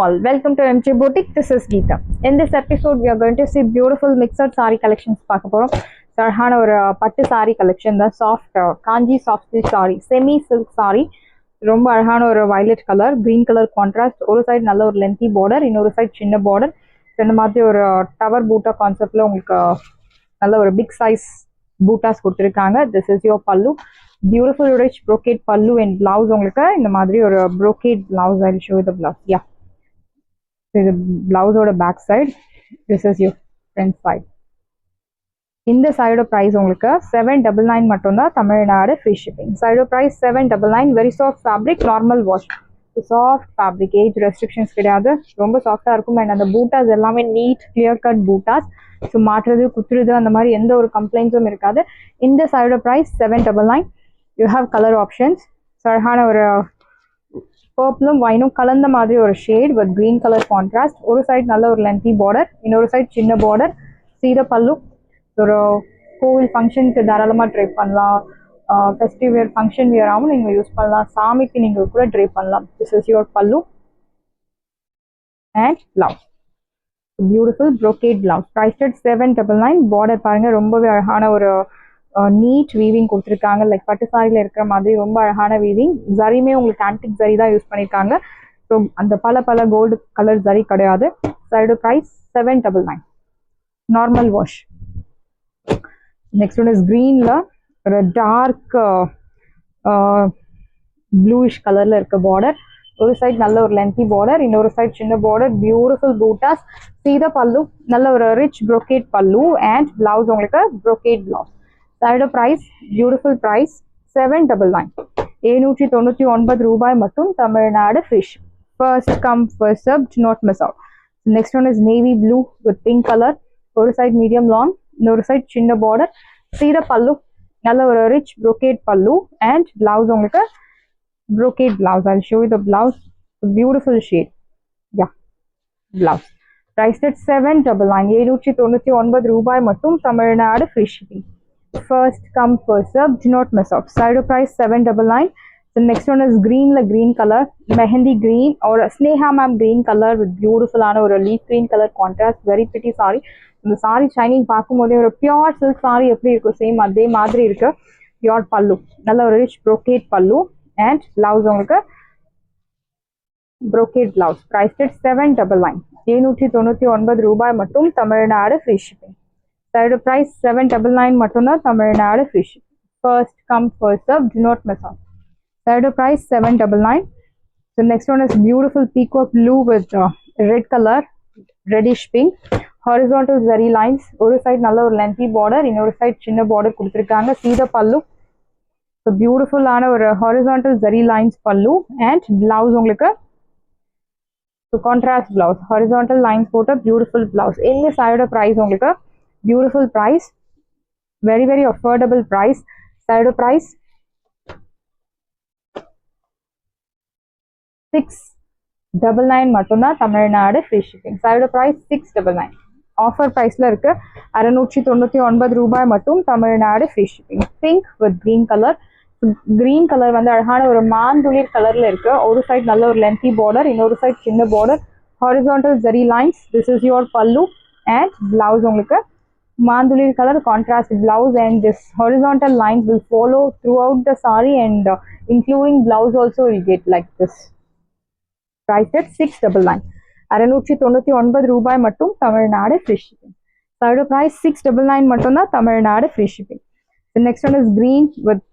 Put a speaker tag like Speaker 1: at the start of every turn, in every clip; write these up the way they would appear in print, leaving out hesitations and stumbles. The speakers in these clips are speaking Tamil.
Speaker 1: all, welcome to MJ Boutique. This is Geeta. In this episode we are going to see beautiful mixed saree collections. பார்க்க போறோம். அழகான ஒரு பட்டு saree collection, the soft kanji soft silk saree, semi silk saree. ரொம்ப அழகான ஒரு violet color, green color contrast. ஒரு சைடு நல்ல ஒரு lengthy border, இன்னொரு சைடு சின்ன border. இந்த மாதிரி ஒரு டவர் பூட்டா கான்செப்ட்ல உங்களுக்கு நல்ல ஒரு big size பூட்டாஸ் கொடுத்திருக்காங்க. This is your pallu. Beautiful rich brocade pallu and blouse உங்களுக்கு இந்த மாதிரி ஒரு brocade blouse. I will show you the blouse. Yeah, this is blouse ஓட back side. This is your front side. இந்த சைடு price உங்களுக்கு 799 மட்டும் தான், Tamil Nadu free shipping. Side price 799. very soft fabric, normal wash. soft fabric, age restrictions கிடையாது, ரொம்ப சாஃப்டா இருக்கும். and அந்த பூட்டாஸ் எல்லாமே neat clear cut buttas. So மாற்றுறது குத்துறது அந்த மாதிரி எந்த ஒரு கம்ப்ளைண்ட்ஸும் இருக்காது. இந்த side price 799. you have color options. So அழகான ஒரு பர்பிளும் வைனும் கலந்த மாதிரி ஒரு shade with green colour contrast. ஒரு சைடு நல்ல ஒரு லென்த்தி பார்டர், இன்னொரு சைடு சின்ன பார்டர். சீத பல்லு, ஒரு கோவில் ஃபங்க்ஷனுக்கு தாராளமாக ட்ரை பண்ணலாம். ஃபெஸ்டிவ் வேர் ஃபங்க்ஷன் வியராகவும் நீங்கள் யூஸ் பண்ணலாம். சாமிக்கு நீங்கள் கூட ட்ரை பண்ணலாம். திஸ் இஸ் யுவர் பல்லு and blouse. Beautiful brocade blouse. priced at 799. Border பாருங்க, ரொம்பவே அழகான ஒரு நீட் வீவிங் கொடுத்துருக்காங்க. லைக் பட்டு சாரியில் இருக்கிற மாதிரி ரொம்ப அழகான வீவிங். ஜரியுமே உங்களுக்கு ஆன்டிக் ஜரி தான் யூஸ் பண்ணியிருக்காங்க. ஸோ அந்த பல கோல்டு கலர் ஜரி கிடையாது. Side price 799. Normal wash. Next one is க்ரீனில் ஒரு டார்க் ப்ளூயிஷ் கலரில் இருக்க பார்டர். ஒரு சைடு நல்ல ஒரு லென்த்தி பார்டர், இன்னொரு சைடு சின்ன பார்டர். பியூட்டிஃபுல் பூட்டாஸ். சீத பல்லு, நல்ல ஒரு rich brocade pallu and blouse உங்களுக்கு brocade blouse. Side price, beautiful price 799. 799 ரூபாய் மட்டும், Tamil Nadu fish. First come first serve, do not miss out. Next one is navy blue with pink colour. ஒரு சைடு மீடியம் லாங், இன்னொரு சைடு சின்ன பார்டர். சீத பல்லு, நல்ல ஒரு rich brocade pallu and blouse உங்களுக்கு brocade blouse. I'll show you the blouse. Beautiful shade. Yeah, blouse. Priced at 799. 799 ரூபாய் மட்டும், Tamil Nadu free shipping. First come first serve, do not miss out. Side price 799. The next one is green, like green color, mehendi green or sneha ma'am green color with beautiful ana or leaf green color contrast. Very pretty saree. இந்த saree shining பார்க்கும்போதே ஒரு pure silk saree எப்படி இருக்கும் சேம் அதே மாதிரி இருக்கு. Pure pallu, நல்ல ஒரு rich brocade pallu and blouse உங்களுக்கு brocade blouse. Priced at 799. 799 ரூபாய் மட்டும், Tamil Nadu free shipping. Side price 799 மட்டும் தான், Tamil Nadu free shipping. First come first serve, do not miss out. Side price 799. The next one is beautiful peacock blue with red color, reddish pink. Horizontal zari lines. ஒரு சைடு நல்ல ஒரு lengthy border, இன்னொரு சைடு சின்ன border கொடுத்திருக்காங்க. சீத பல்லு, so beautiful ஆன ஒரு horizontal zari lines pallu and blouse உங்களுக்கு so contrast blouse, horizontal lines போட்ட beautiful blouse. இந்த சைடு price உங்களுக்கு beautiful price, very affordable price. Side price 699 மட்டும் தான், Tamil Nadu free shipping. Side price 699. Offer பிரைஸ்ல இருக்கு. 699 ரூபாய் மட்டும், Tamil Nadu free shipping. Pink with green color. Green colour வந்து அழகான ஒரு மாந்துளிர் கலர்ல இருக்கு. ஒரு சைடு நல்ல ஒரு லென்த்தி பார்டர், இன்னொரு சைடு சின்ன border. Horizontal zari lines. This is your பல்லு அண்ட் பிளவுஸ் உங்களுக்கு மாந்துளிர் colour contrast blouse and this horizontal lines will follow throughout the saree and including blouse also will get like this. Priced at 699. 699 ரூபாய் மட்டும், Tamil Nadu free shipping. Third price 699 மட்டும் தான், Tamil Nadu free shipping. The next one is green with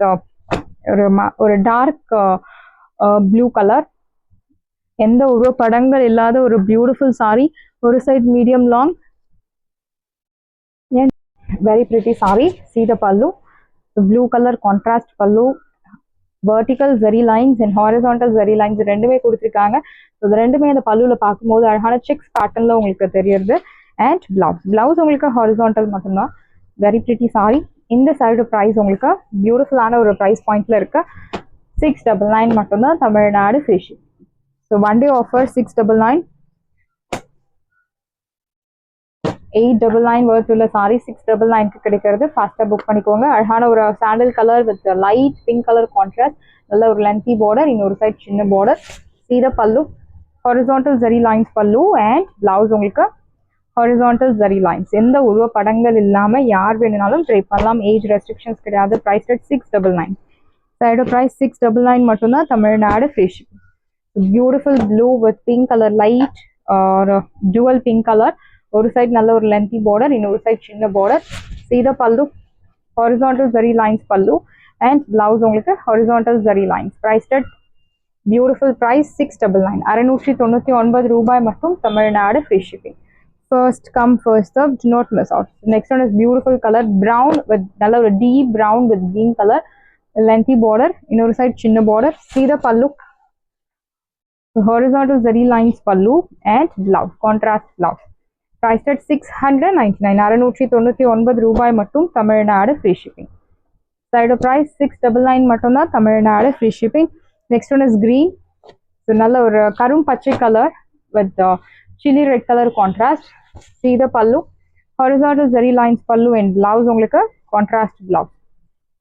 Speaker 1: ஒரு டார்க் ப்ளூ கலர். எந்த ஒரு படங்கள் இல்லாத ஒரு பியூட்டிஃபுல் சாரி. ஒரு side medium long, very pretty sorry. சீத பல்லு, ப்ளூ கலர் கான்ட்ராஸ்ட் பல்லு, vertical zari lines and horizontal zari lines ரெண்டுமே கொடுத்துருக்காங்க. இது ரெண்டுமே அந்த பல்லுல பார்க்கும்போது அழகான செக்ஸ் பேட்டர்ன்ல உங்களுக்கு தெரியுது. அண்ட் பிளவுஸ் உங்களுக்கு ஹாரிசான்டல் மட்டும்தான். Very pretty sorry. இந்த சைடு ப்ரைஸ் உங்களுக்கு பியூட்டிஃபுல்லான ஒரு ப்ரைஸ் பாயிண்ட்ல இருக்கு. 699 மட்டும்தான், Tamil Nadu free shipping. So one day offer 699. 899 worth உள்ள சாரி 699 கிடைக்கிறது. ஃபாஸ்டா புக் பண்ணிக்கோங்க. அழகான ஒரு sandal colour with light pink colour contrast. நல்ல ஒரு லென்த்தி பார்டர், இன்னொரு சைடு சின்ன பார்டர். சீத பல்லு, horizontal zari lines pallu and blouse உங்களுக்கு horizontal zari lines. எந்த உருவ படங்கள் இல்லாம யார் வேணும்னாலும் ட்ரை பண்ணலாம். ஏஜ் ரெஸ்ட்ரிக்ஷன்ஸ் கிடையாது. price at 699. சைடு price 699 மட்டும்தான். Tamil Nadu free shipping. Beautiful blue with pink color, light or dual pink color. ஒரு சைடு நல்ல ஒரு lengthy border, இன்னொரு சைடு சின்ன border. See the pallu, horizontal zari lines pallu and blouse உங்களுக்கு horizontal zari lines. Priced at beautiful price 699. 699 ரூபாய் மட்டும். Tamil Nadu free shipping. First come first serve, do not miss out. Next one is beautiful color brown with நல்ல ஒரு deep brown with green color, lengthy border, இன்னொரு சைடு சின்ன border. See the pallu, horizontal zari lines pallu and blouse, contrast blouse. Priced at 699. 699 ரூபாய் மட்டும். Tamil Nadu free shipping. Side price 699 மட்டும் தான். Tamil Nadu free shipping. Next one is green. So நல்ல ஒரு கரும் பச்சை color with chili red color contrast. See the pallu, horizontal zari lines pallu and blouse உங்களுக்கு contrast blouse.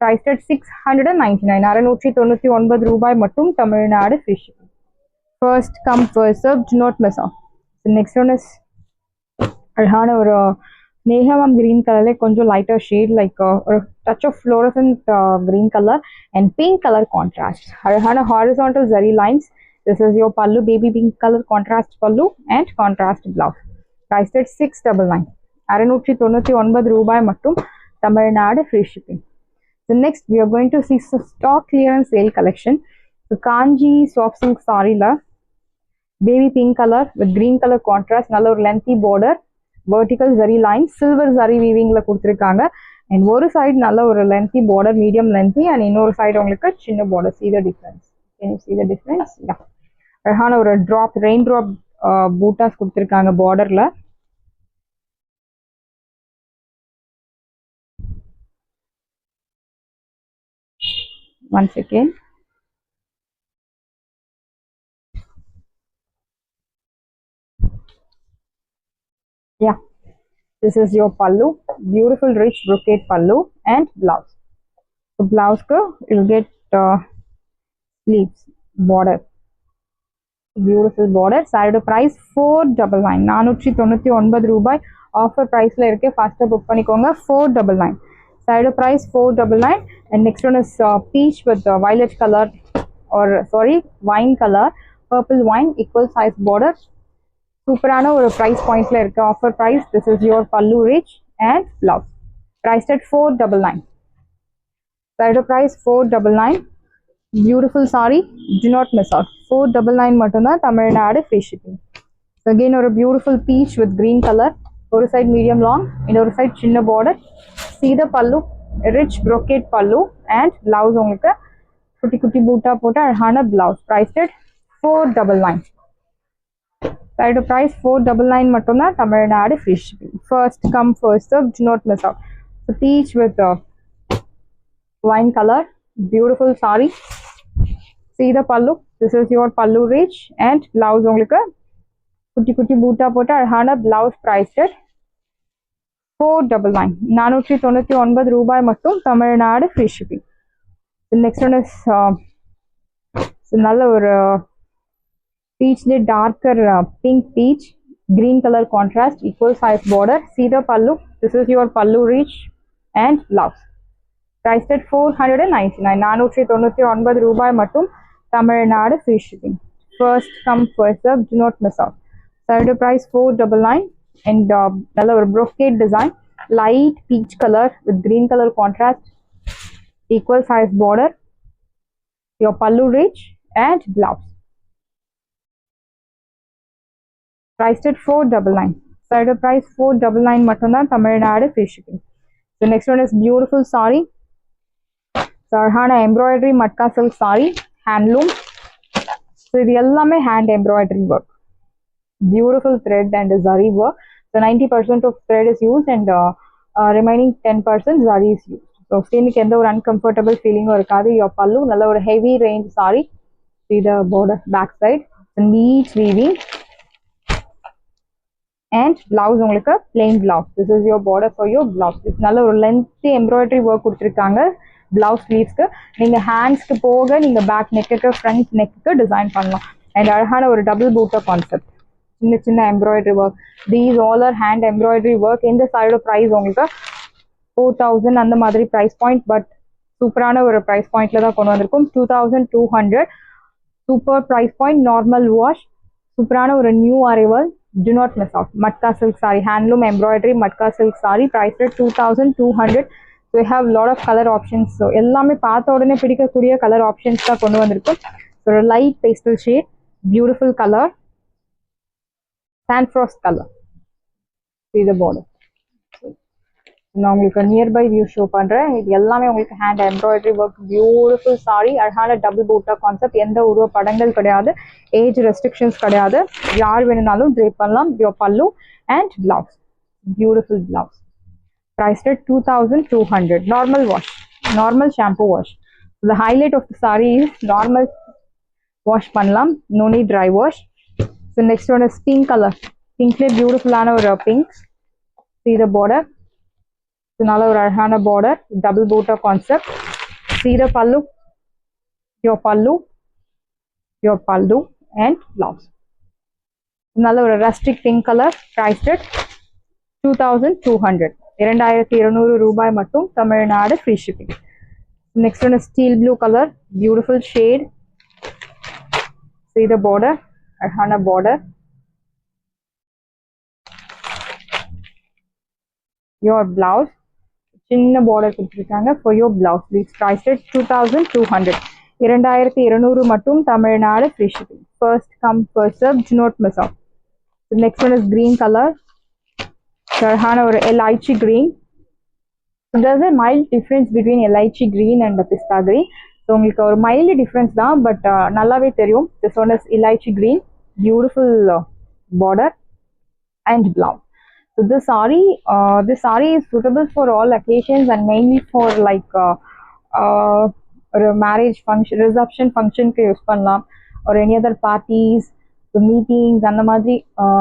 Speaker 1: Priced at 699. 699 ரூபாய் மட்டும். Tamil Nadu free shipping. First come first serve, do not miss out. The next one is அழகான ஒரு நேஹாம் green color, கொஞ்சம் lighter shade like ஒரு touch of fluorescent green color and pink color contrast. அழகான horizontal zari lines. This is your pallu, baby pink color contrast pallu and contrast blouse. Priced at 699. 699 ரூபாய் மட்டும். Tamil Nadu free shipping. So next we are going to see stock clearance sale collection. So Kanji soft silk saree la baby pink color with green color contrast, நல்ல ஒரு lengthy border, vertical zari line, silver zari weaving la கொடுத்திருக்காங்க. And ஒரு side நல்ல ஒரு lengthy border, medium lengthy, and இன்னொரு side உங்களுக்கு சின்ன border. See the difference? Can you see the difference? Yeah. அழகான ஒரு drop, rain drop bootas கொடுத்திருக்காங்க borderல. Once again. Yeah, this is your pallu, beautiful rich brocade pallu and blouse. The blouse you'll get sleeves, border, beautiful border. Side price 499. 499 ரூபாய். Offer price la irukke, faster book பண்ணிக்கோங்க. 499. Side price 499. And next one is peach with violet color, or sorry, wine color, purple wine, equal size border. சூப்பரான ஒரு price pointல இருக்கு. Offer price. This is your pallu rich and blouse. Priced at 499. Side price 499. Beautiful saree. Do not miss out. 499 மட்டும் தான். Tamil Nadu free shipping. So again ஒரு beautiful peach with green color. ஒரு side medium long, இன்னொரு side சின்ன border. See the pallu, rich brocade pallu and blouse உங்களுக்கு குட்டி குட்டி பூட்டா போட்ட அழகான blouse. Priced at 499. Side price 499 மட்டும் தான். Tamil Nadu free shipping. First come first serve, do not miss out. So peach with wine color, beautiful saree. See the pallu, this is your pallu rich and blouse உங்களுக்கு குட்டி குட்டி பூட்டா போட்ட அழகான blouse. Priced at 499. 499 ரூபாய் மட்டும். Tamil Nadu free shipping. The next one is நல்ல ஒரு peach le darker pink peach, green color contrast, equal size border. See the pallu, this is your pallu rich and blouse. Priced at 499. 499 ரூபாய் மட்டும். Tamil Nadu free shipping. First come first serve, do not miss out. Side price 499. And நல்ல ஒரு brocade design, light peach color with green color contrast, equal size border, your pallu rich and blouse. Priced at 499. Side price 499 மட்டும் தான். Tamil Nadu free shipping. The next one is beautiful saree. Sarhana embroidery matka silk saree, handloom. So இது எல்லாமே hand embroidery work. Beautiful thread and zari work. So 90% of thread is used and remaining 10% zari is used. So ஸ்கின்னுக்கு எந்த ஒரு uncomfortable feeling இருக்காது. Your pallu நல்ல ஒரு heavy range saree. See the border back side, neat weaving. And blouse உங்களுக்கு plain blouse. This is your border for your blouse. This நல்ல ஒரு lengthy embroidery work கொடுத்திருக்காங்க blouse sleeves க்கு. நீங்க hands க்கு போக நீங்க back neck க்கு front neck க்கு design பண்ணலாம். அண்ட் அழகான ஒரு டபுள் பூட்டர் கான்செப்ட், சின்ன சின்ன embroidery work. These all are hand embroidery work. இந்த சாரியோட ப்ரைஸ் உங்களுக்கு 4000 அந்த மாதிரி ப்ரைஸ் பாயிண்ட். பட் சூப்பரான ஒரு ப்ரைஸ் பாயிண்ட்ல தான் கொண்டு வந்திருக்கும். 2200 super price point. Normal wash, சூப்பரான ஒரு new arrival. Do not miss out. Matka silk saree, handloom embroidery Matka silk saree, priced at 2200. So we have lot of color options. So எல்லாமே பார்த்த உடனே பிடிக்கக்கூடிய கலர் ஆப்ஷன்ஸ் தான் கொண்டு வந்திருக்கும். So a light pastel shade, beautiful color, sandfrost color. See the border. நான் உங்களுக்கு நியர்பை வியூ ஷோ பண்றேன். இது எல்லாமே உங்களுக்கு hand embroidery work, beautiful sorry, அழகான டபுள் பூட்டா கான்செப்ட். எந்த உருவ படங்கள் கிடையாது, ஏஜ் ரெஸ்ட்ரிக்ஷன்ஸ் கிடையாது, யார் வேணும்னாலும் ட்ரேப் பண்ணலாம். யோர் பல்லு and blouse, beautiful blouse. priced at 2200. Normal wash, normal shampoo wash. The highlight of the saree is normal wash பண்ணலாம், no need dry wash. So next one is pink color. Pinkல பியூட்டிஃபுல்லான ஒரு pink. See the border. நல்ல ஒரு அழகான border, double butta concept. See the pallu, your pallu and blouse. நல்ல ஒரு rustic pink colour, priced at 2200. 2200 ரூபாய் மட்டும், Tamil Nadu free shipping. Next one steel blue colour, beautiful shade. See the border, அழகான பார்டர். Your blouse, சின்ன பார்டர் கொடுத்துருக்காங்க for your blouse. It's priced at 2200. 2200 மட்டும், Tamil Nadu free shipping. First come first serve, do not miss out. The next one is green color. அழகான ஒரு elaichi green. So there's a mild difference between elaichi green and the pista green. So உங்களுக்கு ஒரு mild difference தான், but நல்லாவே தெரியும். This one is elaichi green, beautiful border and blouse. So this saree is suitable for all occasions and mainly for like a marriage function, reception function க்கு யூஸ் பண்ணலாம், or any other parties, meetings அந்த மாதிரி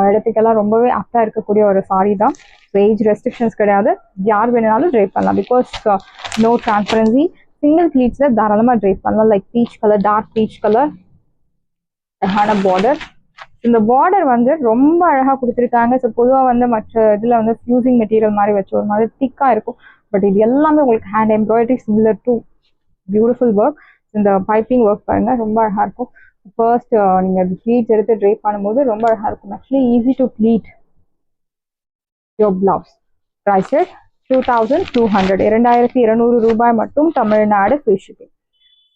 Speaker 1: இடத்துக்கெல்லாம் ரொம்பவே ஆப்டா இருக்கக்கூடிய ஒரு saree தான். ஏஜ் ரெஸ்ட்ரிக்ஷன்ஸ் கிடையாது, யார் வேணும்னாலும் ட்ரேப் பண்ணலாம். பிகாஸ் நோ டிரான்ஸ்பரன்சி, சிங்கிள் ப்ளீட்ஸ்ல தாராளமாக ட்ரேப் பண்ணலாம். Like peach colour, dark peach colour, அழகான பார்டர். இந்த பார்டர் வந்து ரொம்ப அழகாக கொடுத்துருக்காங்க. ஸோ பொதுவாக வந்து மற்ற இதில் வந்து ஃபியூசிங் மெட்டீரியல் மாதிரி வச்சு ஒரு மாதிரி திக்காக இருக்கும். பட் இது எல்லாமே உங்களுக்கு hand embroidery, similar to beautiful work. இந்த பைப்பிங் ஒர்க் பாருங்க, ரொம்ப அழகாக இருக்கும். ஃபர்ஸ்ட் நீங்கள் ப்ளீட்ஸ் எடுத்து ட்ரேப் பண்ணும்போது ரொம்ப அழகாக இருக்கும். Actually easy to pleat. Your blouse priced at 2200. 2200 ரூபாய் மட்டும், Tamil Nadu free shipping.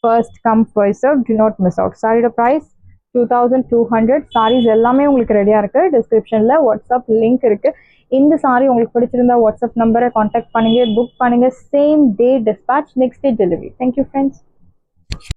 Speaker 1: First come first serve, do not miss out. சாரியோட ப்ரைஸ் 2200. சாரீஸ் எல்லாமே உங்களுக்கு ரெடியாக இருக்கு. டிஸ்கிரிப்ஷனில் வாட்ஸ்அப் லிங்க் இருக்கு. இந்த சாரி உங்களுக்கு பிடிச்சிருந்தா வாட்ஸ்அப் நம்பரை கான்டாக்ட் பண்ணுங்க, புக் பண்ணுங்க. Same day dispatch, next day delivery. Thank you friends.